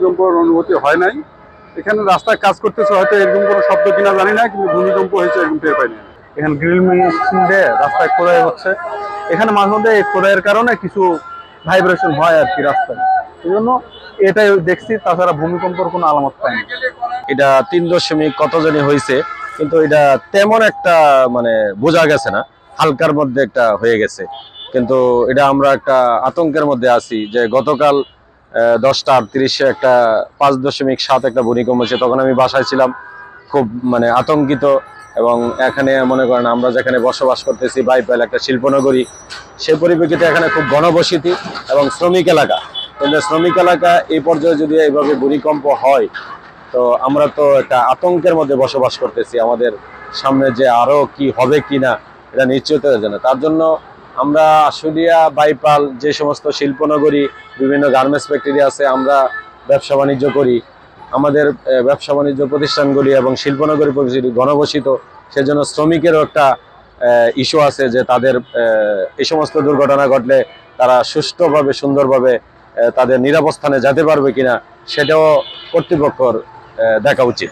ভূমিকম্পের অনুভূতি হয় নাই। এখানে রাস্তায় কাজ করতেছে, হয়তো এরকম কোনো শব্দ কিনা জানি না, কিন্তু ভূমিকম্প হয়েছে এরকম টের পাইনি। এখানে গ্রিল মেশিন দিয়ে রাস্তায় খোদাই হচ্ছে। এখানে মাঝে মধ্যে এই খোদাইয়ের কারণে কিছু ভাইব্রেশন হয় আর কি রাস্তায়, এই জন্য এটাই দেখছি, তাছাড়া ভূমিকম্পের কোনো আলামত পাইনি। এটা 3 কত জানি হয়েছে, কিন্তু এটা তেমন একটা মানে বোঝা গেছে না, হালকার মধ্যে একটা হয়ে গেছে। কিন্তু এটা আমরা একটা আতঙ্কের মধ্যে আছি যে গতকাল 10টা 38-এ একটা 5.7 একটা ভূমিকম্প হয়েছে। তখন আমি বাসায় ছিলাম, খুব মানে আতঙ্কিত। এবং এখানে মনে করেন আমরা যেখানে বসবাস করতেছি বাইপাল একটা শিল্পনগরী, সেই পরিপ্রেক্ষিতে এখানে খুব ঘনবসতি এবং শ্রমিক এলাকা। কিন্তু শ্রমিক এলাকা এই পর্যায়ে যদি এইভাবে ভূমিকম্প হয়, তো আমরা তো একটা আতঙ্কের মধ্যে বসবাস করতেছি। আমাদের সামনে যে আরো কি হবে কিনা এটা নিশ্চিত জানা। তার জন্য আমরা আশুলিয়া বাইপাল যে সমস্ত শিল্পনগরী, বিভিন্ন গার্মেন্টস ফ্যাক্টরি আছে, আমরা ব্যবসা বাণিজ্য করি। আমাদের ব্যবসা বাণিজ্য প্রতিষ্ঠানগুলি এবং শিল্পনগরী ঘনবসিত, সেজন্য শ্রমিকেরও একটা ইস্যু আছে যে তাদের এই সমস্ত দুর্ঘটনা ঘটলে তারা সুষ্ঠুভাবে সুন্দরভাবে তাদের নিরাপস্থানে যেতে পারবে কিনা, সেটাও কর্তৃপক্ষের দেখা উচিত।